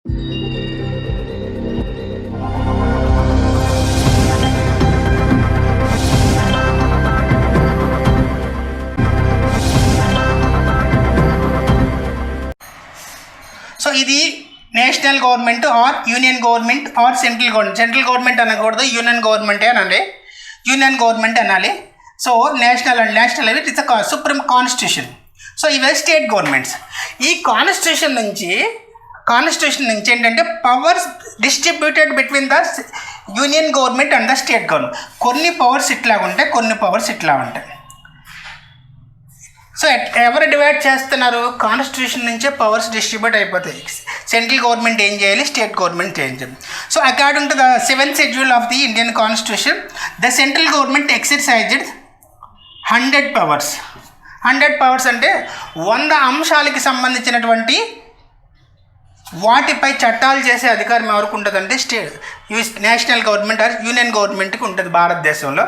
So ఇది national government are union government or central government. Central government అనకూడదు, union గవర్నమెంటే అనండి, యూనియన్ గవర్నమెంట్ అనాలి. సో నేషనల్ అండ్ నేషనల్ అనేది ఇట్స్ సుప్రీం కాన్స్టిట్యూషన్. సో ఇవే state governments. ఈ కాన్స్టిట్యూషన్ నుంచి ఏంటంటే powers distributed between the union government and the state government. కొన్ని పవర్స్ ఇట్లా ఉంటాయి, కొన్ని పవర్స్ ఇట్లా ఉంటాయి. సో ఎవరు డివైడ్ చేస్తున్నారు? కాన్స్టిట్యూషన్ నుంచే పవర్స్ డిస్ట్రిబ్యూట్ అయిపోతాయి. సెంట్రల్ గవర్నమెంట్ ఏం చేయాలి, స్టేట్ గవర్నమెంట్ ఏం చేయాలి. So according to the 7th schedule of the Indian constitution, the central government exercised 100 powers. 100 powers అంటే 100 అంశాలకి సంబంధించినటువంటి వాటిపై చట్టాలు చేసే అధికారం ఎవరికి ఉంటుందంటే నేషనల్ గవర్నమెంట్ ఆర్ యూనియన్ గవర్నమెంట్కి ఉంటుంది భారతదేశంలో.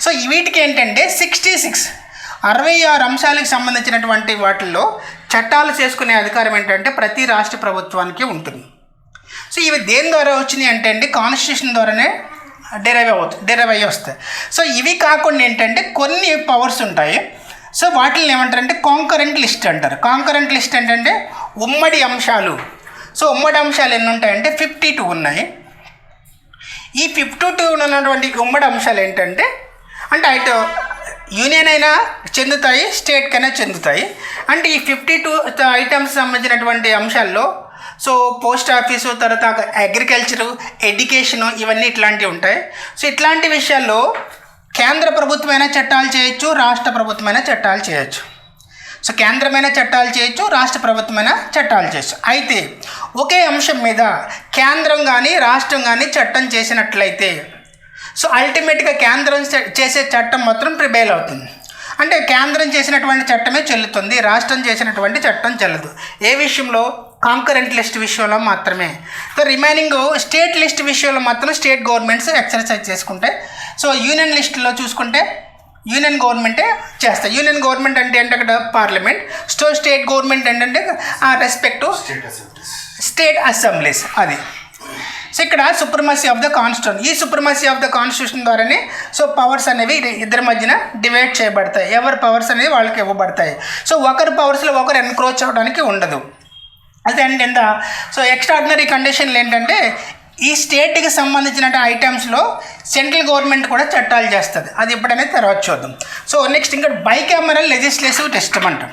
సో వీటికి ఏంటంటే 66 అంశాలకు సంబంధించినటువంటి వాటిల్లో చట్టాలు చేసుకునే అధికారం ఏంటంటే ప్రతి రాష్ట్ర ప్రభుత్వానికి ఉంటుంది. సో ఇవి దేని ద్వారా వచ్చినాయి అంటే అండి కాన్స్టిట్యూషన్ ద్వారానే డెరైవ్ అయ్యి వస్తాయి. సో ఇవి కాకుండా ఏంటంటే కొన్ని పవర్స్ ఉంటాయి. సో వాటిని ఏమంటారంటే కాంకరెంట్ లిస్ట్ అంటారు. కాంకరెంట్ లిస్ట్ ఏంటంటే ఉమ్మడి అంశాలు. సో ఉమ్మడి అంశాలు ఎన్ని ఉంటాయంటే 52 ఉన్నాయి. ఈ 52 ఉన్నటువంటి ఉమ్మడి అంశాలు ఏంటంటే అంటే ఇటు యూనియన్ అయినా చెందుతాయి, స్టేట్కైనా చెందుతాయి. అంటే ఈ 52 ఐటమ్స్ సంబంధించినటువంటి అంశాల్లో సో పోస్ట్ ఆఫీసు, తర్వాత అగ్రికల్చరు, ఎడ్యుకేషను, ఇవన్నీ ఇట్లాంటివి ఉంటాయి. సో ఇట్లాంటి విషయాల్లో కేంద్ర ప్రభుత్వమైన చట్టాలు చేయొచ్చు, రాష్ట్ర ప్రభుత్వమైన చట్టాలు చేయొచ్చు. సో కేంద్రమైన చట్టాలు చేయొచ్చు, రాష్ట్ర ప్రభుత్వమైన చట్టాలు చేయొచ్చు. అయితే ఒకే అంశం మీద కేంద్రం కానీ రాష్ట్రం కానీ చట్టం చేసినట్లయితే సో అల్టిమేట్గా కేంద్రం చేసే చట్టం మాత్రం ప్రిబైల్ అవుతుంది. అంటే కేంద్రం చేసినటువంటి చట్టమే చెల్లుతుంది, రాష్ట్రం చేసినటువంటి చట్టం చెల్లదు. ఏ విషయంలో? కాంకరెంట్ లిస్ట్ విషయంలో మాత్రమే. సో రిమైనింగ్ స్టేట్ లిస్ట్ విషయంలో మాత్రం స్టేట్ గవర్నమెంట్స్ ఎక్సర్సైజ్ చేసుకుంటాయి. సో యూనియన్ లిస్టులో చూసుకుంటే యూనియన్ గవర్నమెంటే చేస్తాయి. యూనియన్ గవర్నమెంట్ అంటే అక్కడ పార్లమెంట్. స్టేట్ గవర్నమెంట్ ఏంటంటే రెస్పెక్ట్ స్టేట్ అసెంబ్లీస్. అది సో ఇక్కడ సుప్రమసీ ఆఫ్ ద కాన్స్టిట్యూషన్. ఈ సుప్రమసీ ఆఫ్ ద కాన్స్టిట్యూషన్ ద్వారానే సో పవర్స్ అనేవి ఇద్దరి మధ్యన డివైడ్ చేయబడతాయి. ఎవరి పవర్స్ అనేవి వాళ్ళకి ఇవ్వబడతాయి. సో ఒకరి పవర్స్లో ఒకరు ఎన్క్రోచ్ అవ్వడానికి ఉండదు. అదే అండ్ ఎంత సో ఎక్స్ట్రాడినరీ కండిషన్లు ఏంటంటే ఈ స్టేట్కి సంబంధించిన ఐటమ్స్లో సెంట్రల్ గవర్నమెంట్ కూడా చట్టాలు చేస్తుంది. అది ఎప్పుడైనా తర్వాత చూద్దాం. సో నెక్స్ట్ ఇంకా బైకామరల్ లెజిస్లేటివ్ సిస్టమ్ అంటాం.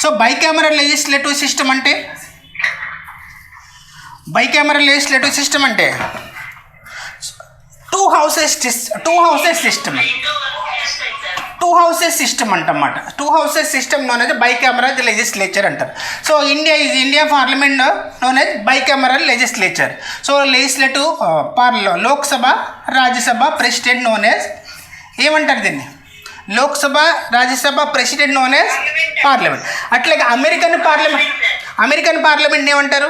సో బైకామరల్ లెజిస్లేటివ్ సిస్టమ్ అంటే two houses system అంటమాట. Two houses system known as bicameral legislature అంటారు. So India parliament known as bicameral legislature. So legislative Lok Sabha, Rajya Sabha president known as ఏమంటారు దీన్ని? Lok Sabha, Rajya Sabha president known as parliament. అట్లాగే American parliament ఏమంటారు?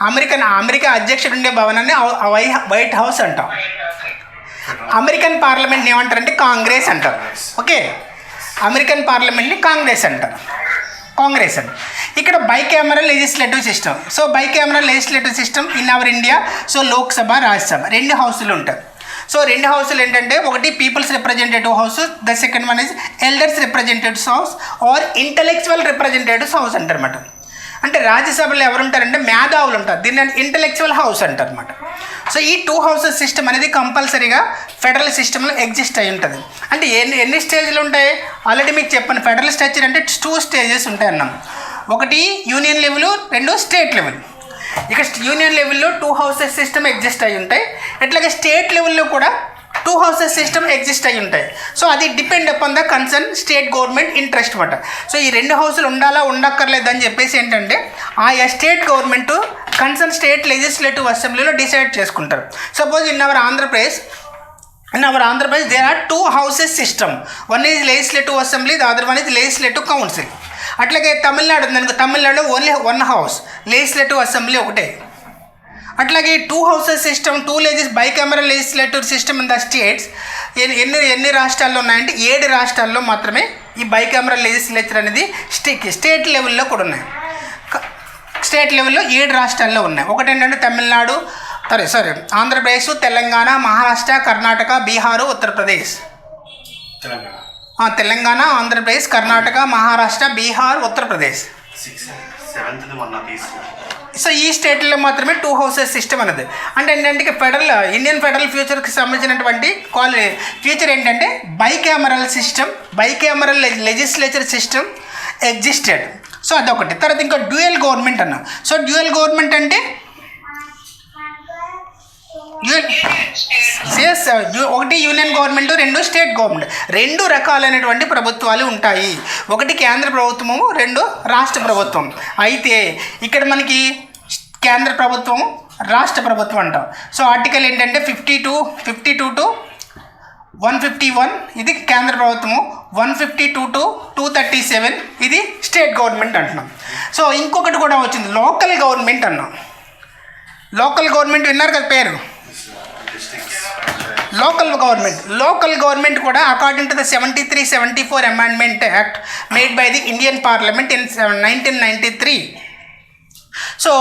America అధ్యక్షుడు ఉండే భవనాన్ని white house అంటాం. American పార్లమెంట్ని ఏమంటారంటే కాంగ్రెస్ అంటారు. ఓకే, అమెరికన్ పార్లమెంట్ని కాంగ్రెస్ అంటారు. ఇక్కడ bicameral legislative system. So bicameral legislative system in our India. So Lok Sabha, Rajya Sabha 2 హౌసులు ఉంటాయి. సో 2 హౌసులు ఏంటంటే ఒకటి people's representative house, the second one is elders representatives house or intellectual representatives house అంటారు అన్నమాట. అంటే రాజ్యసభలో ఎవరు ఉంటారంటే మేధావులు ఉంటారు. దీన్ని ఇంటలెక్చువల్ హౌస్ అంటారు అనమాట. సో ఈ 2 హౌసెస్ సిస్టమ్ అనేది కంపల్సరీగా ఫెడరల్ సిస్టంలో ఎగ్జిస్ట్ అయి ఉంటుంది. అంటే ఎన్ని స్టేజ్లు ఉంటాయి? ఆల్రెడీ మీకు చెప్పాను, ఫెడరల్ స్ట్రక్చర్ అంటే 2 స్టేజెస్ ఉంటాయి అన్నాం. ఒకటి యూనియన్ లెవెల్, 2 స్టేట్ లెవెల్. ఇక యూనియన్ లెవెల్లో 2 హౌసెస్ సిస్టమ్ ఎగ్జిస్ట్ అయి ఉంటాయి. అట్లాగే స్టేట్ లెవెల్లో కూడా 2 హౌసెస్ సిస్టమ్ ఎగ్జిస్ట్ అయి ఉంటాయి. సో అది depend upon the concern state government interest మాట. సో ఈ 2 హౌసులు ఉండాలా ఉండక్కర్లేదని చెప్పేసి ఏంటంటే ఆ state government concern state legislative అసెంబ్లీలో డిసైడ్ చేసుకుంటారు. Suppose in our Andhra Pradesh there are 2 houses system. One is legislative assembly, the other one is legislative council. అట్లాగే తమిళనాడులో ఓన్లీ 1 హౌస్, లెజిస్లేటివ్ అసెంబ్లీ ఒకటే. అట్లాగే 2 houses system, bicameral legislative system in the states ఎన్ని రాష్ట్రాల్లో ఉన్నాయంటే 7 రాష్ట్రాల్లో మాత్రమే ఈ బైకామరల్ లెజిస్లేచర్ అనేది స్టేట్ లెవెల్లో కూడా ఉన్నాయి. స్టేట్ లెవెల్లో 7 రాష్ట్రాల్లో ఉన్నాయి. ఒకటి ఏంటంటే తమిళనాడు, సారీ ఆంధ్రప్రదేశ్, తెలంగాణ, మహారాష్ట్ర, కర్ణాటక, బీహారు, ఉత్తరప్రదేశ్. తెలంగాణ, ఆంధ్రప్రదేశ్, కర్ణాటక, మహారాష్ట్ర, బీహార్, ఉత్తరప్రదేశ్. సో ఈ స్టేట్లో మాత్రమే 2 హౌసెస్ సిస్టమ్ అనేది. అంటే ఏంటంటే ఇండియన్ ఫెడరల్ ఫ్యూచర్కి సంబంధించినటువంటి ఫ్యూచర్ ఏంటంటే bicameral system, bicameral legislature system existed. So అదొకటి. తర్వాత ఇంకా డ్యూయల్ గవర్నమెంట్ అన్నాం. సో డ్యూయల్ గవర్నమెంట్ అంటే ఒకటి యూనియన్ గవర్నమెంట్, 2 స్టేట్ గవర్నమెంట్. 2 రకాలైనటువంటి ప్రభుత్వాలు ఉంటాయి. ఒకటి కేంద్ర ప్రభుత్వము, 2 రాష్ట్ర ప్రభుత్వం. అయితే ఇక్కడ మనకి కేంద్ర ప్రభుత్వం, రాష్ట్ర ప్రభుత్వం అంటాం. సో ఆర్టికల్ ఏంటంటే 52 to 151 ఇది కేంద్ర ప్రభుత్వము, 152 to 237 ఇది స్టేట్ గవర్నమెంట్ అంటున్నాం. సో ఇంకొకటి కూడా వచ్చింది, లోకల్ గవర్నమెంట్ అన్నాం. లోకల్ గవర్నమెంట్ విన్నారు కదా పేరు, లోకల్ గవర్నమెంట్ కూడా according to the 73-74 amendment act made by the Indian parliament in 1993. So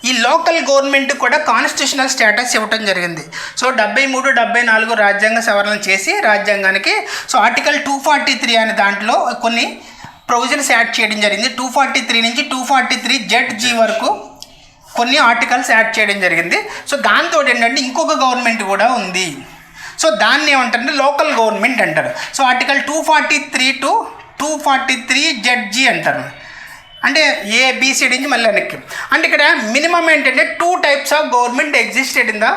ఈ లోకల్ గవర్నమెంట్ కూడా కాన్స్టిట్యూషనల్ స్టేటస్ ఇవ్వటం జరిగింది. సో 73, 74 రాజ్యాంగ సవరణ చేసి రాజ్యాంగానికి సో ఆర్టికల్ 243 అనే దాంట్లో కొన్ని ప్రొవిజన్స్ యాడ్ చేయడం జరిగింది. 243 నుంచి 243 వరకు కొన్ని ఆర్టికల్స్ యాడ్ చేయడం జరిగింది. సో దాంతో ఏంటంటే ఇంకొక గవర్నమెంట్ కూడా ఉంది. సో దాన్ని ఏమంటారంటే లోకల్ గవర్నమెంట్ అంటారు. సో ఆర్టికల్ 243 to 243 అంటారు. అంటే ABCD నుంచి మళ్ళీ వెనక్కి. అంటే ఇక్కడ మినిమం ఏంటంటే 2 types of government existed in the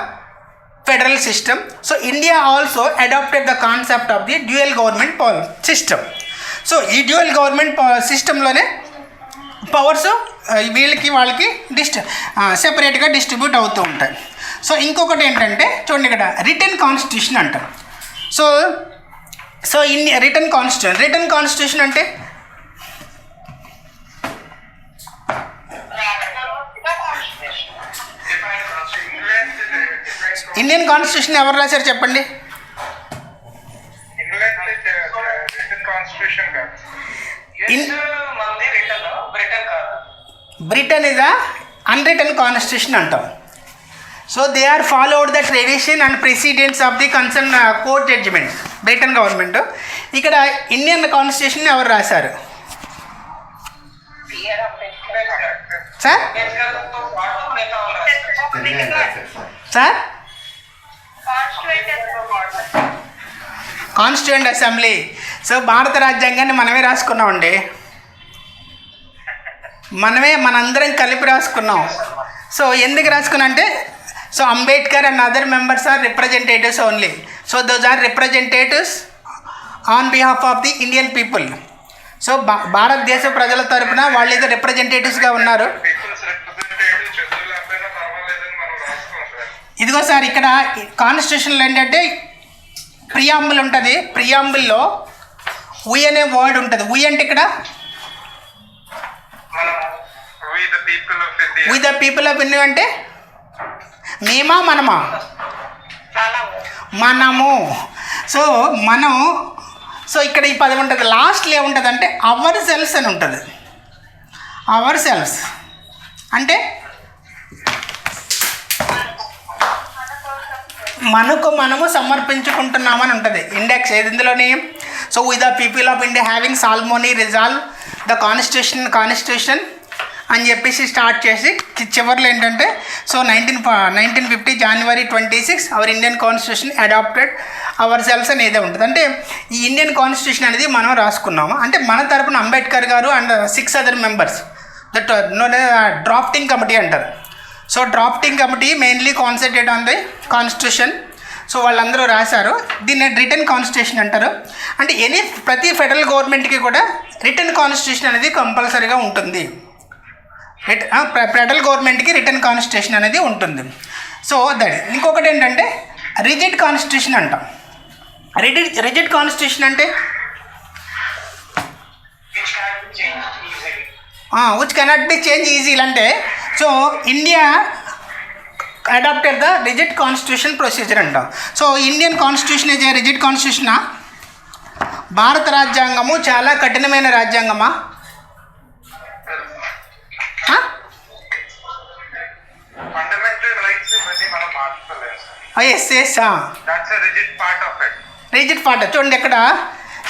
federal system. So India also adopted the concept of the dual government system. So ఈ డ్యూయల్ గవర్నమెంట్ సిస్టంలోనే పవర్స్ వీళ్ళకి వాళ్ళకి సెపరేట్గా డిస్ట్రిబ్యూట్ అవుతూ ఉంటాయి. సో ఇంకొకటి ఏంటంటే చూడండి ఇక్కడ రిటన్ కాన్స్టిట్యూషన్ అంటారు. సో రిటన్ కాన్స్టిట్యూషన్ అంటే ఇండియన్ కాన్స్టిట్యూషన్ ఎవరు రాశారు చెప్పండి? Britain is a unwritten constitution అంటాం. So they are followed the tradition and precedents of the concern court judgement. Britain government. ఇక్కడ ఇండియన్ కాన్స్టిట్యూషన్ ఎవరు రాశారు సార్? Constituent assembly. సో భారత రాజ్యాంగాన్ని మనమే రాసుకున్నామండి, మనందరం కలిపి రాసుకున్నాం. సో ఎందుకు రాసుకున్నా అంటే so Ambedkar and other members are representatives only. So those are representatives on behalf of the Indian people. So భారతదేశ ప్రజల తరపున వాళ్ళు ఏదో రిప్రజెంటేటివ్స్గా ఉన్నారు. ఇదిగో సార్ ఇక్కడ కాన్స్టిట్యూషన్లో ఏంటంటే ప్రియాంబుల్ ఉంటుంది. ప్రియాంబుల్లో వి అనే వర్డ్ ఉంటుంది. వి అంటే ఇక్కడ we the people of India అంటే మేమా మనమా? మనము. సో మనం. సో ఇక్కడ ఈ పదం ఉంటుంది. లాస్ట్లో ఏముంటుంది అంటే అవర్ సెల్స్ అని ఉంటుంది. అవర్ సెల్స్ అంటే మనము సమర్పించుకుంటున్నామని ఉంటుంది ఇండెక్స్ ఏది ఇందులోని. So we the people of India having solemnly resolved the constitution అని చెప్పేసి స్టార్ట్ చేసి చివరిలో ఏంటంటే so 1950 January 26 our Indian constitution adopted ourselves అని ఏదో ఉంటుంది. అంటే ఈ ఇండియన్ కాన్స్టిట్యూషన్ అనేది మనం రాసుకున్నాము. అంటే మన తరపున అంబేద్కర్ గారు and 6 other members that drafting committee అంటారు. So drafting committee mainly concentrate on the constitution. So వాళ్ళందరూ రాశారు. దీన్ని రిటన్ కాన్స్టిట్యూషన్ అంటారు. అంటే ప్రతి ఫెడరల్ గవర్నమెంట్కి కూడా రిటన్ కాన్స్టిట్యూషన్ అనేది కంపల్సరీగా ఉంటుంది. ఫెడరల్ గవర్నమెంట్కి రిటన్ కాన్స్టిట్యూషన్ అనేది ఉంటుంది. సో దట్ ఇంకొకటి ఏంటంటే రిజిడ్ కాన్స్టిట్యూషన్ అంటాం. రిజిడ్ కాన్స్టిట్యూషన్ అంటే which cannot be change easily. అంటే so India adopted the rigid constitution procedure అంటాం. So Indian constitution is a rigid కాన్స్టిట్యూషనా? భారత రాజ్యాంగము చాలా కఠినమైన రాజ్యాంగమా? Yes yes That's a rigid part of it. Rigid part చూడండి ఎక్కడ.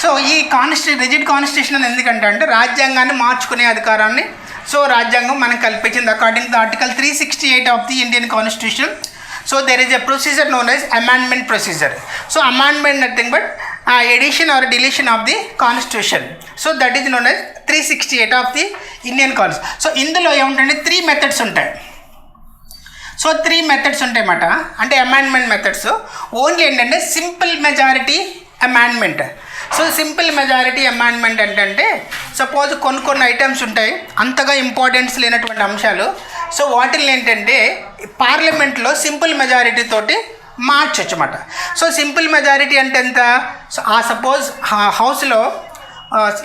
సో ఈ రిజిడ్ కాన్స్టిట్యూషన్ ఎందుకంటే అంటే రాజ్యాంగాన్ని మార్చుకునే అధికారాన్ని సో రాజ్యాంగం మనకు కల్పించింది according to article 368 of the Indian constitution. So there is a procedure known as amendment procedure. So amendment nothing but addition or deletion of the constitution. So that is known as 368 of the Indian constitution. So ఇందులో ఏమిటంటే 3 methods ఉంటాయి. So 3 methods ఉంటాయన్నమాట. అంటే amendment methods only ఏంటంటే simple majority amendment. So simple majority amendment ఏంటంటే suppose కొన్ని items ఉంటాయి అంతగా ఇంపార్టెన్స్ లేనటువంటి అంశాలు. సో వాటిని ఏంటంటే పార్లమెంట్లో సింపుల్ మెజారిటీ తోటి మార్చొచ్చు అన్నమాట. సో సింపుల్ మెజారిటీ అంటే ఎంత? సో సపోజ్ హౌస్లో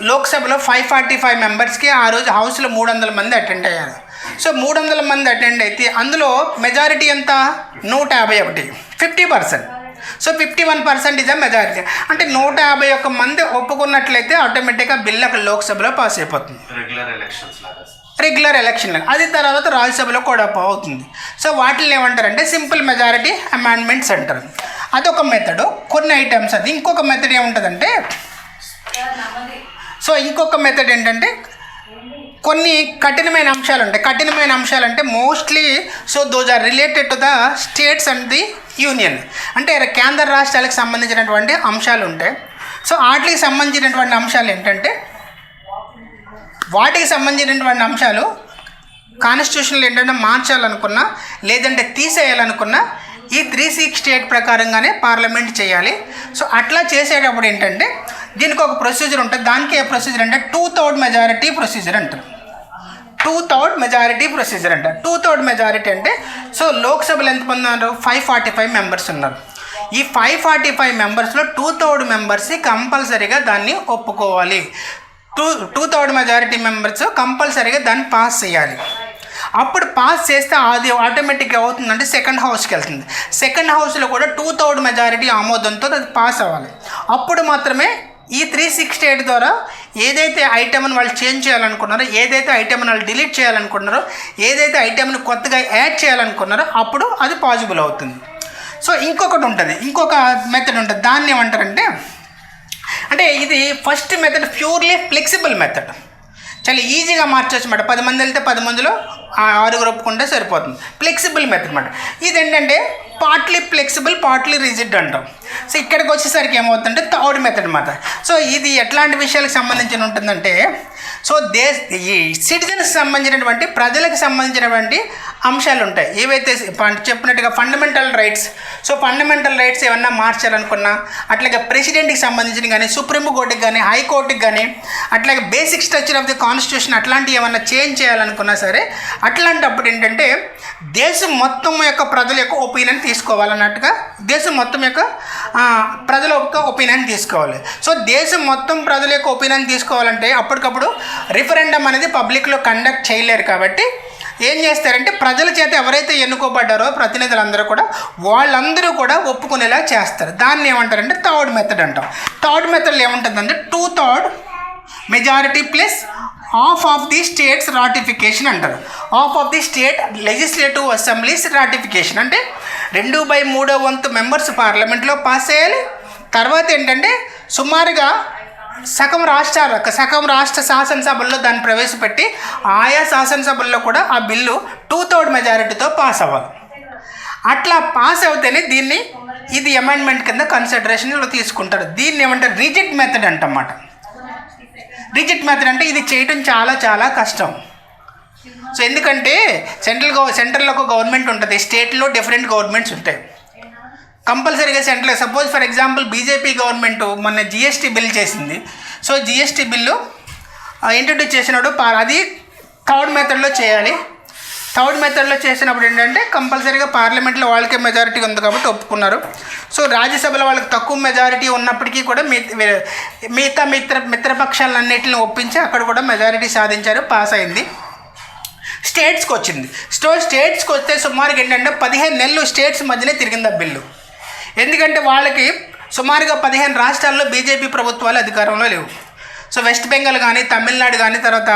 లోక్సభలో 545 మెంబర్స్కి ఆ రోజు హౌస్లో 300 మంది అటెండ్ అయ్యారు. సో 300 మంది అటెండ్ అయితే అందులో మెజారిటీ ఎంత? 151, 50%. So 51% is a majority. అంటే 151 మంది ఒప్పుకున్నట్లయితే ఆటోమేటిక్గా బిల్ అక్కడ లోక్సభలో పాస్ అయిపోతుంది. రెగ్యులర్ ఎలక్షన్ అది తర్వాత రాజ్యసభలో కూడా అవుతుంది. సో వాటిని ఏమంటారంటే సింపుల్ మెజారిటీ అమెండ్మెంట్స్ అంటారు. అదొక మెథడ్. కొన్ని ఐటమ్స్ అది. ఇంకొక మెథడ్ ఏముంటుందంటే సో ఇంకొక మెథడ్ ఏంటంటే కొన్ని కఠినమైన అంశాలు ఉంటాయి. కఠినమైన అంశాలు అంటే mostly so those are related to the states and the union. అంటే కేంద్ర రాష్ట్రాలకు సంబంధించినటువంటి అంశాలు ఉంటాయి. సో వాటికి సంబంధించినటువంటి అంశాలు ఏంటంటే కాన్స్టిట్యూషన్లో ఏంటంటే మార్చాలనుకున్నా లేదంటే తీసేయాలనుకున్నా ఈ 368 ప్రకారంగానే పార్లమెంట్ చేయాలి. సో అట్లా చేసేటప్పుడు ఏంటంటే దీనికి ఒక ప్రొసీజర్ ఉంటుంది. దానికి ఏ ప్రొసీజర్ అంటే 2/3 మెజారిటీ ప్రొసీజర్ అంటారు. 2/3 మెజారిటీ ప్రొసీజర్ అంటారు. 2/3 మెజారిటీ అంటే సో లోక్సభలో ఎంతమంది ఉన్నారు? 545 మెంబర్స్ ఉన్నారు. ఈ 545 మెంబర్స్లో 2/3 మెంబర్స్ కంపల్సరీగా దాన్ని ఒప్పుకోవాలి. 2/3 మెజారిటీ మెంబర్స్ కంపల్సరీగా దాన్ని పాస్ చేయాలి. అప్పుడు పాస్ చేస్తే అది ఆటోమేటిక్గా అవుతుందంటే సెకండ్ హౌస్కి వెళ్తుంది. సెకండ్ హౌస్లో కూడా 2/3 మెజారిటీ ఆమోదంతో అది పాస్ అవ్వాలి. అప్పుడు మాత్రమే ఈ 368 ద్వారా ఏదైతే ఐటమ్ని వాళ్ళు చేంజ్ చేయాలనుకున్నారో, ఏదైతే ఐటమ్ని వాళ్ళు డిలీట్ చేయాలనుకున్నారో, ఏదైతే ఐటమ్ని కొత్తగా యాడ్ చేయాలనుకున్నారో అప్పుడు అది పాసిబుల్ అవుతుంది. సో ఇంకొకటి ఉంటుంది, ఇంకొక మెథడ్ ఉంటుంది. దాన్ని ఏమంటారంటే అంటే ఇది first method purely flexible method. చాలా ఈజీగా మార్చవచ్చు అన్నమాట. 10 మంది వెళ్తే 10 మందిలో 6 ఒప్పుకుంటే సరిపోతుంది. ఫ్లెక్సిబుల్ మెథడ్ అన్నమాట. ఇది ఏంటంటే పార్ట్లీ ఫ్లెక్సిబుల్ పార్ట్లీ రిజిడ్ అంటాం. సో ఇక్కడికి వచ్చేసరికి ఏమవుతుందంటే థర్డ్ మెథడ్ అన్నమాట. సో ఇది ఎట్లాంటి విషయాలకు సంబంధించి ఉంటుందంటే సో ఈ సిటిజన్స్ సంబంధించినటువంటి ప్రజలకు సంబంధించినటువంటి అంశాలు ఉంటాయి. ఏవైతే చెప్పినట్టుగా fundamental rights. So fundamental rights ఏమన్నా మార్చాలనుకున్నా, అట్లాగే ప్రెసిడెంట్కి సంబంధించిన కానీ, సుప్రీంకోర్టుకి కానీ, హైకోర్టుకి కానీ, అట్లాగే basic structure of the constitution అట్లాంటివి ఏమన్నా చేంజ్ చేయాలనుకున్నా సరే అట్లాంటప్పుడు ఏంటంటే దేశం మొత్తం యొక్క ప్రజల యొక్క ఒపీనియన్ తీసుకోవాలన్నట్టుగా దేశం మొత్తం యొక్క ప్రజల యొక్క ఒపీనియన్ తీసుకోవాలి. సో దేశం మొత్తం ప్రజల యొక్క ఒపీనియన్ తీసుకోవాలంటే అప్పటికప్పుడు రిఫరెండం అనేది పబ్లిక్లో కండక్ట్ చేయలేరు. కాబట్టి ఏం చేస్తారంటే ప్రజల చేత ఎవరైతే ఎన్నుకోబడ్డారో ప్రతినిధులందరూ కూడా వాళ్ళందరూ కూడా ఒప్పుకునేలా చేస్తారు. దాన్ని ఏమంటారంటే థర్డ్ మెథడ్ అంటాం. థర్డ్ మెథడ్లో ఏముంటుందంటే 2/3 majority plus half of the states ratification అంటారు. Half of the state legislative assemblies ratification అంటే 2/3 వంతు మెంబర్స్ పార్లమెంట్లో పాస్ చేయాలి. తర్వాత ఏంటంటే సుమారుగా సగం రాష్ట్ర శాసనసభల్లో దాన్ని ప్రవేశపెట్టి ఆయా శాసనసభల్లో కూడా ఆ బిల్లు 2/3 మెజారిటీతో పాస్ అవ్వాలి. అట్లా పాస్ అవుతేనే దీన్ని ఇది అమెండ్మెంట్ కింద కన్సిడరేషన్లో తీసుకుంటారు. దీన్ని ఏమంటారు? రిజిడ్ మెథడ్ అంటన్నమాట. రిజిడ్ మెథడ్ అంటే ఇది చేయడం చాలా చాలా కష్టం. సో ఎందుకంటే సెంట్రల్లో ఒక గవర్నమెంట్ ఉంటుంది, స్టేట్లో డిఫరెంట్ గవర్నమెంట్స్ ఉంటాయి. కంపల్సరీగా central suppose for example BJP government మొన్న జిఎస్టీ బిల్ చేసింది. సో జిఎస్టీ బిల్లు ఇంట్రడ్యూస్ చేసినప్పుడు అది థర్డ్ మెథడ్లో చేయాలి. థర్డ్ మెథడ్లో చేసినప్పుడు ఏంటంటే కంపల్సరీగా పార్లమెంట్లో వాళ్ళకే మెజారిటీ ఉంది కాబట్టి ఒప్పుకున్నారు. సో రాజ్యసభలో వాళ్ళకి తక్కువ మెజారిటీ ఉన్నప్పటికీ కూడా మిగతా మిత్రపక్షాలన్నింటిని ఒప్పించి అక్కడ కూడా మెజారిటీ సాధించారు, పాస్ అయింది. స్టేట్స్కి వచ్చింది. స్టేట్స్కి వస్తే సుమారుగా ఏంటంటే 15 నెలలు స్టేట్స్ మధ్యనే తిరిగింది ఆ బిల్లు. ఎందుకంటే వాళ్ళకి సుమారుగా 15 రాష్ట్రాల్లో బీజేపీ ప్రభుత్వాలు అధికారంలో లేవు. సో వెస్ట్ బెంగాల్ కానీ, తమిళనాడు కానీ, తర్వాత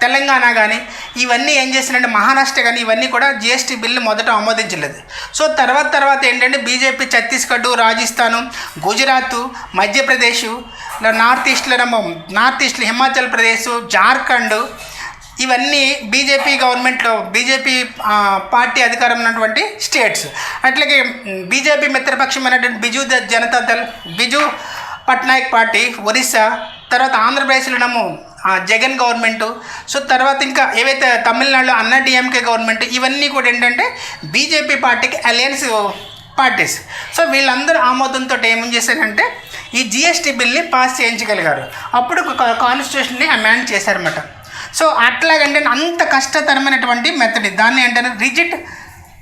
తెలంగాణ కానీ ఇవన్నీ ఏం చేసినంటే మహారాష్ట్ర కానీ ఇవన్నీ కూడా జిఎస్టీ బిల్లు మొదట ఆమోదించలేదు. సో తర్వాత ఏంటంటే బీజేపీ ఛత్తీస్గఢ్, రాజస్థాను, గుజరాత్, మధ్యప్రదేశ్, నార్త్ ఈస్ట్లో హిమాచల్ ప్రదేశ్, జార్ఖండ్ ఇవన్నీ బీజేపీ పార్టీ అధికారం ఉన్నటువంటి స్టేట్స్. అట్లాగే బీజేపీ మిత్రపక్షమైనటువంటి బిజు పట్నాయక్ పార్టీ ఒరిస్సా, తర్వాత ఆంధ్రప్రదేశ్లోనేమో జగన్ గవర్నమెంటు, సో తర్వాత ఇంకా ఏవైతే తమిళనాడులో అన్నా డిఎంకే గవర్నమెంట్, ఇవన్నీ కూడా ఏంటంటే బీజేపీ పార్టీకి అలయన్స్ పార్టీస్. సో వీళ్ళందరూ ఆమోదంతో ఏం చేశారంటే ఈ జిఎస్టీ బిల్ని పాస్ చేయించగలిగారు. అప్పుడు కాన్స్టిట్యూషన్ని అమెండ్ చేశారన్నమాట. సో అట్లాగంటే అంత కష్టతరమైనటువంటి మెథడ్, దాన్ని అంటారు రిజిడ్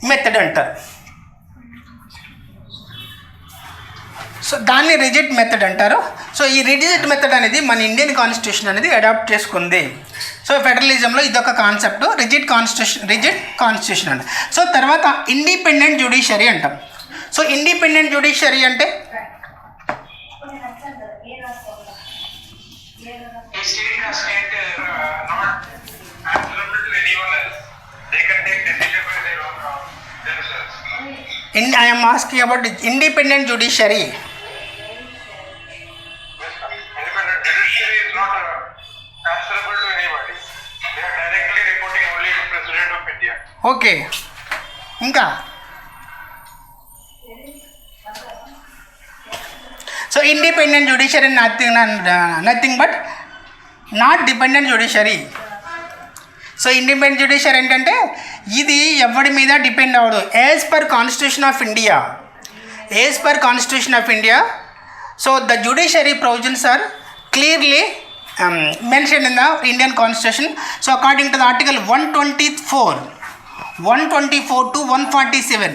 మెథడ్ అంటారు. సో దాన్ని రిజిడ్ మెథడ్ అంటారు. సో ఈ రిజిడ్ మెథడ్ అనేది మన ఇండియన్ కాన్స్టిట్యూషన్ అనేది అడాప్ట్ చేసుకుంది. సో ఫెడరలిజంలో ఇదొక కాన్సెప్ట్, రిజిడ్ కాన్స్టిట్యూషన్ అంట. సో తర్వాత ఇండిపెండెంట్ జ్యుడిషియరీ అంటాం. సో ఇండిపెండెంట్ జ్యుడిషియరీ అంటే I am asking about independent judiciary. Independent judiciary is not answerable to anybody. They are directly reporting only to President of India. Okay. ఇంకా so independent judiciary nothing but not dependent judiciary. So independent judiciary ఏంటంటే ఇది ఎవరి మీద depend అవ్వదు. As per constitution of India so the judiciary provisions are clearly mention in the Indian constitution. So according to the article 124 to 147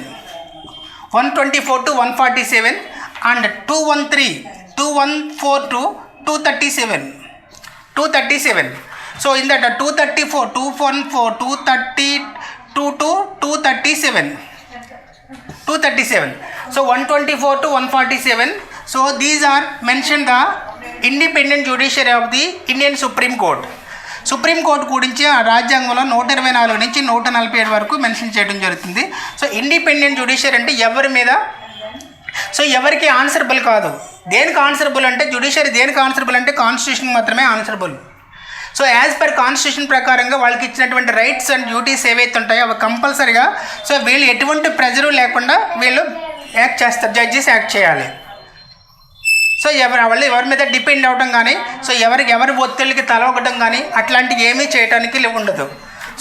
and 213, 214 to 237. So in that 234, 214, 232 to 237. So 124 to 147. So these are mentioned the independent judiciary of the Indian Supreme Court. Supreme court గురించి ఆ రాజ్యాంగంలో 124 నుంచి 147 వరకు mention చేయడం జరుగుతుంది. So independent judiciary అంటే ఎవరి మీద, సో ఎవరికి ఆన్సరబుల్ కాదు. దేనికి ఆన్సరబుల్ అంటే జ్యుడిషియరీ దేనికి ఆన్సరబుల్ అంటే కాన్స్టిట్యూషన్ మాత్రమే answerable. So as per constitution ప్రకారంగా వాళ్ళకి ఇచ్చినటువంటి రైట్స్ అండ్ డ్యూటీస్ ఏవైతే ఉంటాయో అవి కంపల్సరీగా సో వీళ్ళు ఎటువంటి ప్రెజరు లేకుండా వీళ్ళు యాక్ట్ చేస్తారు, జడ్జెస్ యాక్ట్ చేయాలి. సో వాళ్ళు ఎవరి మీద డిపెండ్ అవ్వడం కానీ, సో ఎవరి ఒత్తిళ్ళకి తలవగడం కానీ అట్లాంటివి ఏమీ చేయడానికి ఉండదు.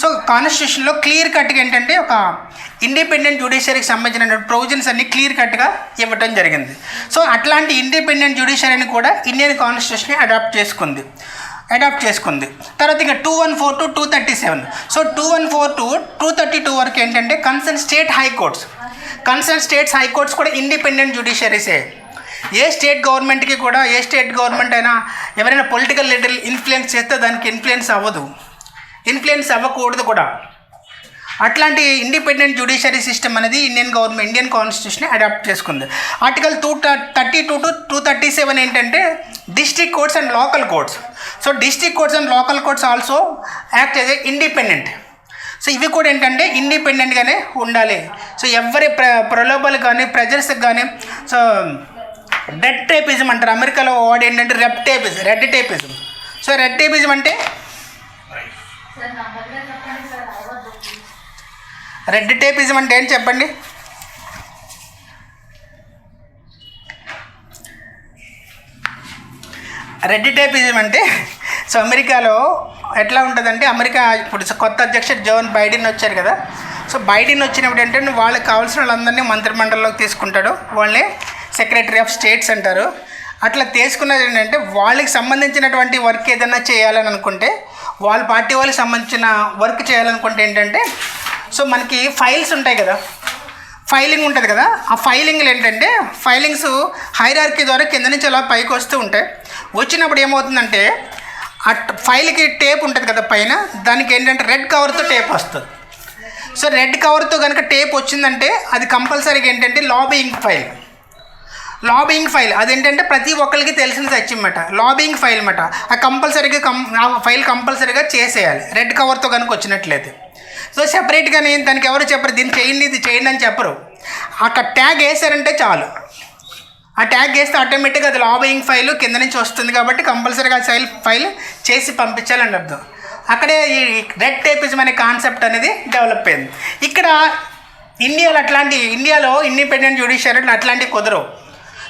సో కాన్స్టిట్యూషన్లో క్లియర్ కట్గా ఏంటంటే ఒక ఇండిపెండెంట్ జ్యుడిషియరీకి సంబంధించిన ప్రొవిజన్స్ అన్ని క్లియర్ కట్గా ఇవ్వడం జరిగింది. సో అట్లాంటి ఇండిపెండెంట్ జ్యుడిషియరీని కూడా ఇండియన్ కాన్స్టిట్యూషన్ అడాప్ట్ చేసుకుంది. తర్వాత ఇంకా 214 to 237. సో 214 to 232 వరకు ఏంటంటే కన్సర్న్ స్టేట్స్ హైకోర్ట్స్ కూడా ఇండిపెండెంట్ జ్యుడిషియరీసే. ఏ స్టేట్ గవర్నమెంట్ అయినా ఎవరైనా పొలిటికల్ లీడర్ ఇన్ఫ్లుయెన్స్ చేస్తే దానికి ఇన్ఫ్లుయెన్స్ అవ్వకూడదు కూడా. అట్లాంటి ఇండిపెండెంట్ జ్యుడిషియరీ సిస్టమ్ అనేది ఇండియన్ కాన్స్టిట్యూషన్ అడాప్ట్ చేసుకుంది. ఆర్టికల్ 232 to 237 ఏంటంటే district courts and local courts. So district courts and local courts also act as a independent. So ఇవి కూడా ఏంటంటే ఇండిపెండెంట్గానే ఉండాలి. సో ఎవరి ప్రలోభాలు కానీ ప్రెజర్స్కి కానీ సో రెడ్ టేపిజం అంటారు. అమెరికాలో వాడు ఏంటంటే red tapism. So red tapism అంటే ఏం చెప్పండి? రెడ్ టేపిజం అంటే సో అమెరికాలో ఎట్లా ఉంటుందంటే అమెరికా ఇప్పుడు కొత్త అధ్యక్షుడు జోన్ బైడెన్ వచ్చారు కదా. సో బైడెన్ వచ్చినప్పుడు ఏంటంటే వాళ్ళకి కావాల్సిన వాళ్ళందరినీ మంత్రిమండలిలోకి తీసుకుంటాడు. వాళ్ళని సెక్రటరీ ఆఫ్ స్టేట్స్ అంటారు. అట్లా తీసుకున్నది ఏంటంటే వాళ్ళకి సంబంధించినటువంటి వర్క్ ఏదైనా చేయాలని అనుకుంటే వాళ్ళ పార్టీ వాళ్ళకి సంబంధించిన వర్క్ చేయాలనుకుంటే ఏంటంటే సో మనకి ఫైల్స్ ఉంటాయి కదా, ఫైలింగ్ ఉంటుంది కదా. ఆ ఫైలింగ్లు ఏంటంటే ఫైలింగ్స్ హైరార్కీ ద్వారా కింద నుంచి అలా పైకి వస్తూ ఉంటాయి. వచ్చినప్పుడు ఏమవుతుందంటే ఆ ఫైల్కి టేప్ ఉంటుంది కదా పైన, దానికి ఏంటంటే రెడ్ కవర్తో టేప్ వస్తుంది. సో రెడ్ కవర్తో కనుక టేప్ వచ్చిందంటే అది కంపల్సరీగా ఏంటంటే లాబియింగ్ ఫైల్. లాబింగ్ ఫైల్ అదేంటంటే ప్రతి ఒక్కరికి తెలిసిన సత్యమాట. లాబింగ్ ఫైల్ అన్నమాట. ఆ కంపల్సరీగా ఆ ఫైల్ కంపల్సరీగా చేసేయాలి రెడ్ కవర్తో కనుక వచ్చినట్లయితే. సో సెపరేట్గా నేను దానికి ఎవరు చెప్పరు దీన్ని చేయండి ఇది చేయండి అని చెప్పరు. అక్కడ ట్యాగ్ వేసారంటే చాలు. ఆ ట్యాగ్ వేస్తే ఆటోమేటిక్గా అది లాబింగ్ ఫైల్ కింద నుంచి వస్తుంది కాబట్టి కంపల్సరీగా ఫైల్ చేసి పంపించాలని అర్థం. అక్కడే ఈ రెడ్ టేపిజం అనే కాన్సెప్ట్ అనేది డెవలప్ అయింది. ఇక్కడ ఇండియాలో ఇండిపెండెంట్ జ్యుడిషియరీ అట్లాంటివి కుదరవు.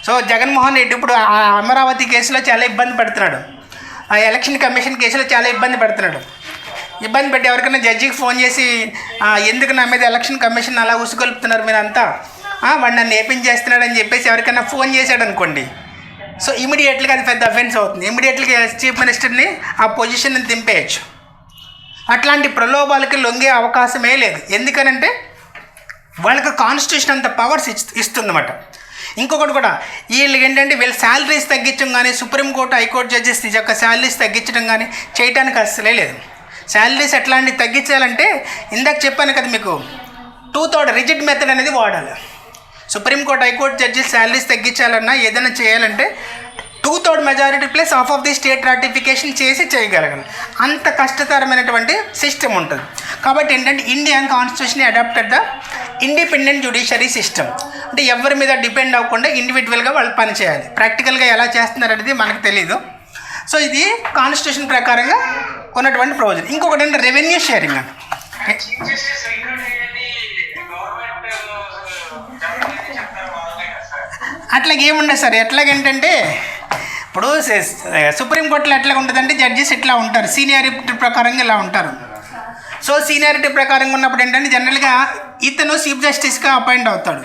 సో జగన్మోహన్ రెడ్డి ఇప్పుడు ఆ అమరావతి కేసులో చాలా ఇబ్బంది పడుతున్నాడు. ఆ ఎలక్షన్ కమిషన్ కేసులో చాలా ఇబ్బంది పడుతున్నాడు. ఇబ్బంది పెట్టి ఎవరికైనా జడ్జికి ఫోన్ చేసి ఎందుకు నా మీద ఎలక్షన్ కమిషన్ అలా ఉసుగొలుపుతున్నారు మీరంతా, వాడు నన్ను ఏపించేస్తున్నాడు అని చెప్పేసి ఎవరికైనా ఫోన్ చేశాడు అనుకోండి, సో ఇమీడియట్గా అది పెద్ద అఫెన్స్ అవుతుంది. ఇమీడియట్గా చీఫ్ మినిస్టర్ని ఆ పొజిషన్ని దింపేయచ్చు. అట్లాంటి ప్రలోభాలకి లొంగే అవకాశమే లేదు. ఎందుకనంటే వాళ్ళకి కాన్స్టిట్యూషన్ అంత పవర్స్ ఇస్తుందన్నమాట. ఇంకొకటి కూడా వీళ్ళకి ఏంటంటే వీళ్ళ శాలరీస్ తగ్గించడం కానీ సుప్రీంకోర్టు హైకోర్టు జడ్జెస్ యొక్క శాలరీస్ తగ్గించడం కానీ చేయడానికి అసలే లేదు. శాలరీస్ ఎట్లాంటివి తగ్గించాలంటే ఇందాక చెప్పాను కదా మీకు 2/3 రిజిడ్ మెథడ్ అనేది వాడాలి. సుప్రీంకోర్టు హైకోర్టు జడ్జెస్ శాలరీస్ తగ్గించాలన్నా ఏదైనా చేయాలంటే 2/3 majority plus half of the state ratification చేసి చేయగలగాలి. అంత కష్టతరమైనటువంటి సిస్టమ్ ఉంటుంది. కాబట్టి ఏంటంటే Indian constitution adopted the independent judiciary system. అంటే ఎవరి మీద డిపెండ్ అవ్వకుండా ఇండివిజువల్గా వాళ్ళు పనిచేయాలి. ప్రాక్టికల్గా ఎలా చేస్తున్నారు అనేది మనకు తెలియదు. సో ఇది కాన్స్టిట్యూషన్ ప్రకారంగా ఉన్నటువంటి ప్రొవిజన్. ఇంకొకటి అంటే రెవెన్యూ షేరింగ్ అని అట్లాగేముండదు సార్. ఎట్లాగేంటంటే ఇప్పుడు సుప్రీంకోర్టులో ఎట్లా ఉంటుందంటే జడ్జెస్ ఇట్లా ఉంటారు, సీనియారిటీ ప్రకారంగా ఇలా ఉంటారు. సో సీనియారిటీ ప్రకారంగా ఉన్నప్పుడు ఏంటంటే జనరల్గా ఇతను చీఫ్ జస్టిస్గా అపాయింట్ అవుతాడు.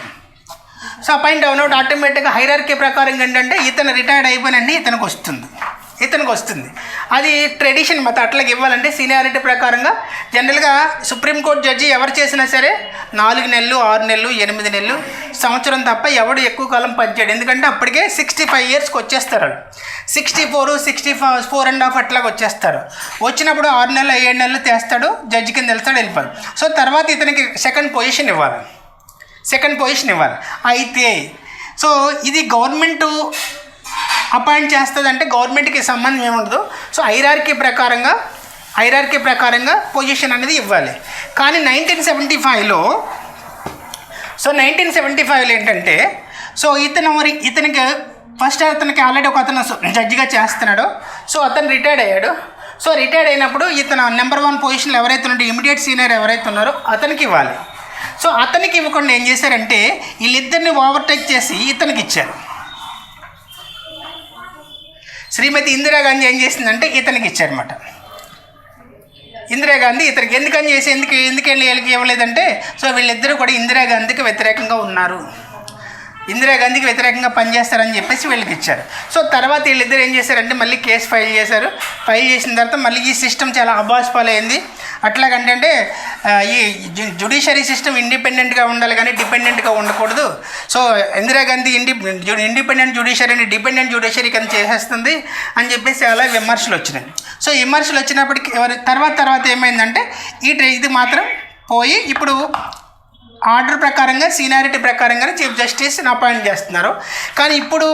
సో అపాయింట్ అవునప్పుడు ఆటోమేటిక్గా హైరార్కీ ప్రకారంగా ఏంటంటే ఇతను రిటైర్డ్ అయిపోయినండి ఇతనికి వస్తుంది. అది ట్రెడిషన్ మొత్తం అట్లాగే ఇవ్వాలంటే సీనియారిటీ ప్రకారంగా జనరల్గా సుప్రీంకోర్టు జడ్జి ఎవరు చేసినా సరే 4 నెలలు 6 నెలలు 8 నెలలు సంవత్సరం తప్ప ఎవడు ఎక్కువ కాలం పనిచేయడు. ఎందుకంటే అప్పటికే 65 ఇయర్స్కి వచ్చేస్తారు. 64, 64.5 అట్లాగా వచ్చేస్తారు. వచ్చినప్పుడు 6 నెలలు 7 నెలలు తెస్తాడు, జడ్జి కింద వెళ్తాడు, వెళ్ళిపోదు. సో తర్వాత ఇతనికి సెకండ్ పొజిషన్ ఇవ్వాలి. అయితే సో ఇది గవర్నమెంటు అపాయింట్ చేస్తుంది అంటే గవర్నమెంట్కి సంబంధం ఏముండదు. సో హైరార్కీ ప్రకారంగా పొజిషన్ అనేది ఇవ్వాలి. కానీ 1975లో ఏంటంటే సో ఇతనికి ఫస్ట్ అతనికి ఆల్రెడీ ఒక అతను జడ్జిగా చేస్తున్నాడు. సో అతను రిటైర్డ్ అయ్యాడు. సో రిటైర్డ్ అయినప్పుడు ఇతను నెంబర్ 1 పొజిషన్లో ఎవరైతే ఉన్నారో ఇమీడియట్ సీనియర్ ఎవరైతే ఉన్నారో అతనికి ఇవ్వాలి. సో అతనికి ఇవ్వకుండా ఏం చేశారంటే వీళ్ళిద్దరిని ఓవర్టేక్ చేసి ఇతనికి ఇచ్చారు. శ్రీమతి ఇందిరాగాంధీ ఏం చేసిందంటే ఇతనికి ఇచ్చారన్నమాట. ఇందిరాగాంధీ ఇతనికి ఎందుకు ఇవ్వలేదంటే సో వీళ్ళిద్దరూ కూడా ఇందిరాగాంధీకి వ్యతిరేకంగా ఉన్నారు, ఇందిరాగాంధీకి వ్యతిరేకంగా పనిచేస్తారని చెప్పేసి వీళ్ళకి ఇచ్చారు. సో తర్వాత వీళ్ళిద్దరు ఏం చేశారంటే మళ్ళీ కేసు ఫైల్ చేసిన తర్వాత మళ్ళీ ఈ సిస్టమ్ చాలా అబాస్పాలైంది. అట్లాగంటే ఈ జ్యుడిషియరీ సిస్టమ్ ఇండిపెండెంట్గా ఉండాలి కానీ డిపెండెంట్గా ఉండకూడదు. So Indira Gandhi independent జ్యుడిషియరీని dependent judiciary కింద చేసేస్తుంది అని చెప్పేసి చాలా విమర్శలు వచ్చినాయి. సో విమర్శలు వచ్చినప్పటికీ తర్వాత ఏమైందంటే ఇది మాత్రం పోయి ఇప్పుడు ఆర్డర్ ప్రకారంగా సీనియారిటీ ప్రకారంగానే చీఫ్ జస్టిస్ని అపాయింట్ చేస్తున్నారు. కానీ ఇప్పుడు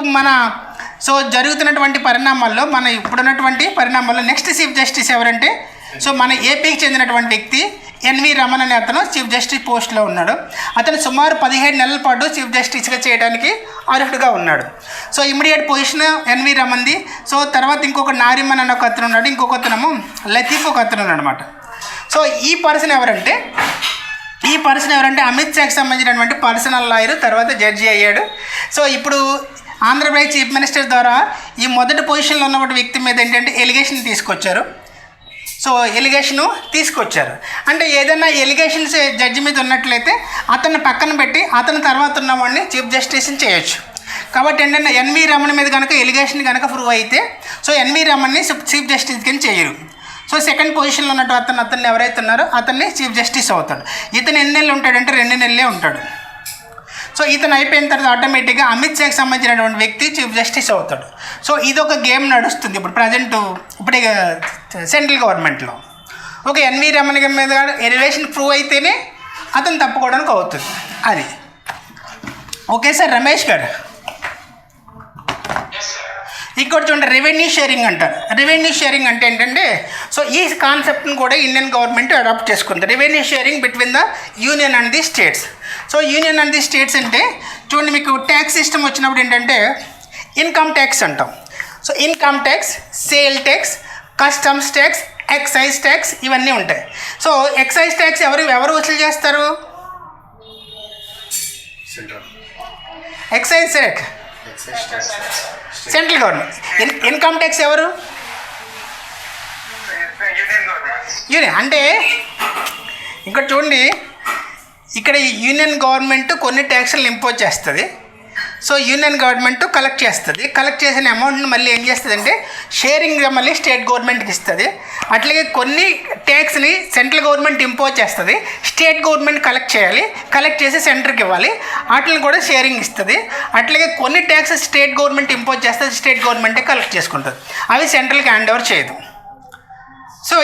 జరుగుతున్నటువంటి పరిణామాల్లో ఇప్పుడున్నటువంటి పరిణామాల్లో నెక్స్ట్ చీఫ్ జస్టిస్ ఎవరంటే సో మన ఏపీకి చెందినటువంటి వ్యక్తి ఎన్వి రమణ అనే అతను చీఫ్ జస్టిస్ పోస్ట్లో ఉన్నాడు. అతను సుమారు 17 నెలల పాటు చీఫ్ జస్టిస్గా చేయడానికి అర్హుడుగా ఉన్నాడు. సో ఇమీడియట్ పొజిషన్ ఎన్వి రమణది. సో తర్వాత ఇంకొక నారిమన్ అనే ఒక అతను ఉన్నాడు, ఇంకొక అతను లతీఫ్ ఒక అతను ఉన్నాడు అనమాట. సో ఈ పర్సన్ ఎవరంటే అమిత్ షాకి సంబంధించినటువంటి పర్సనల్ లాయర్, తర్వాత జడ్జి అయ్యాడు. సో ఇప్పుడు ఆంధ్రప్రదేశ్ చీఫ్ మినిస్టర్ ద్వారా ఈ మొదటి పొజిషన్లో ఉన్నటువంటి వ్యక్తి మీద ఏంటంటే ఎలిగేషన్ తీసుకొచ్చారు. అంటే ఏదైనా ఎలిగేషన్స్ జడ్జి మీద ఉన్నట్లయితే అతన్ని పక్కన పెట్టి అతని తర్వాత ఉన్నవాడిని చీఫ్ జస్టిస్ని చేయొచ్చు. కాబట్టి ఏంటంటే ఎన్వి రమణ మీద కనుక ఎలిగేషన్ కనుక ప్రూవ్ అయితే సో ఎన్వి రమణని చీఫ్ జస్టిస్ కింద చేయరు. సో సెకండ్ పొజిషన్లో ఉన్నట్టు అతన్ని ఎవరైతే ఉన్నారో అతన్ని చీఫ్ జస్టిస్ అవుతాడు. ఇతను ఎన్ని నెలలు ఉంటాడంటే 2 నెలలే ఉంటాడు. సో ఇతను అయిపోయిన తర్వాత ఆటోమేటిక్గా అమిత్ షాకి సంబంధించినటువంటి వ్యక్తి చీఫ్ జస్టిస్ అవుతాడు. సో ఇది ఒక గేమ్ నడుస్తుంది ఇప్పుడు సెంట్రల్ గవర్నమెంట్లో. ఓకే, ఎన్వి రమణ మీద ఎలిగేషన్ ప్రూవ్ అయితేనే అతను తప్పుకోవడానికి అవుతుంది. అది ఓకే సార్. రమేష్ గారు ఇక్కడ చూడండి రెవెన్యూ షేరింగ్ అంటారు. రెవెన్యూ షేరింగ్ అంటే ఏంటంటే సో ఈ కాన్సెప్ట్ని కూడా ఇండియన్ గవర్నమెంట్ అడాప్ట్ చేసుకుంది. Revenue sharing between the union and the states. So union and the states అంటే చూడండి మీకు ట్యాక్స్ సిస్టమ్ వచ్చినప్పుడు ఏంటంటే ఇన్కమ్ ట్యాక్స్ అంటాం. So income tax, sale tax, customs tax, excise tax ఇవన్నీ ఉంటాయి. సో ఎక్సైజ్ ట్యాక్స్ ఎవరు వసూలు చేస్తారు? Excise tax central government. Income tax ఎవరు? Union government. యూనియన్. అంటే ఇక్కడ చూడండి ఇక్కడ యూనియన్ గవర్నమెంట్ కొన్ని ట్యాక్స్లు ఇంపోజ్ చేస్తుంది. సో యూనియన్ గవర్నమెంట్ కలెక్ట్ చేస్తుంది. కలెక్ట్ చేసిన అమౌంట్ని మళ్ళీ ఏం చేస్తుంది అంటే షేరింగ్గా మళ్ళీ స్టేట్ గవర్నమెంట్కి ఇస్తుంది. అట్లాగే కొన్ని ట్యాక్స్ని సెంట్రల్ గవర్నమెంట్ ఇంపోజ్ చేస్తుంది, స్టేట్ గవర్నమెంట్ కలెక్ట్ చేయాలి, కలెక్ట్ చేసి సెంటర్కి ఇవ్వాలి, వాటిని కూడా షేరింగ్ ఇస్తుంది. అట్లాగే కొన్ని ట్యాక్స్ స్టేట్ గవర్నమెంట్ ఇంపోజ్ చేస్తుంది, స్టేట్ గవర్నమెంటే కలెక్ట్ చేసుకుంటుంది, అవి సెంట్రల్కి హ్యాండ్ ఓవర్ చేయదు. సో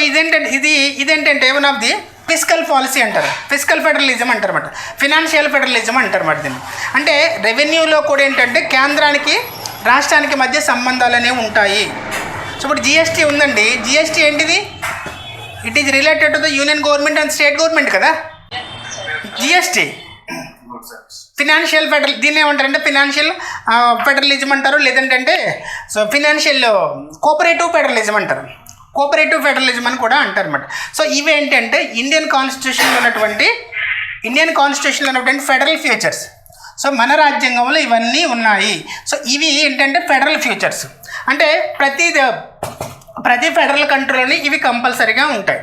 ఇదేంటంటే one of the physical policy అంటారు, ఫిజికల్ ఫెడరలిజం అంటారు అన్నమాట, ఫినాన్షియల్ ఫెడరలిజం అంటారు అన్నమాట దీన్ని. అంటే రెవెన్యూలో కూడా ఏంటంటే కేంద్రానికి రాష్ట్రానికి మధ్య సంబంధాలు అనేవి ఉంటాయి. సో ఇప్పుడు జిఎస్టీ ఉందండి, జిఎస్టీ ఏంటిది? It is related to the union government and state government కదా జిఎస్టీ. ఫినాన్షియల్ దీన్ని ఏమంటారంటే ఫినాన్షియల్ ఫెడరలిజం అంటారు, లేదంటే సో ఫినాన్షియల్ కోఆపరేటివ్ ఫెడరలిజం అంటారు, కోఆపరేటివ్ ఫెడరలిజం అని కూడా అంటారు అన్నమాట. సో ఇవేంటంటే ఇండియన్ కాన్స్టిట్యూషన్లో ఉన్నటువంటి ఫెడరల్ ఫ్యూచర్స్. సో మన రాజ్యాంగంలో ఇవన్నీ ఉన్నాయి. సో ఇవి ఏంటంటే ఫెడరల్ ఫ్యూచర్స్, అంటే ప్రతి ఫెడరల్ కంట్రీలోని ఇవి కంపల్సరీగా ఉంటాయి.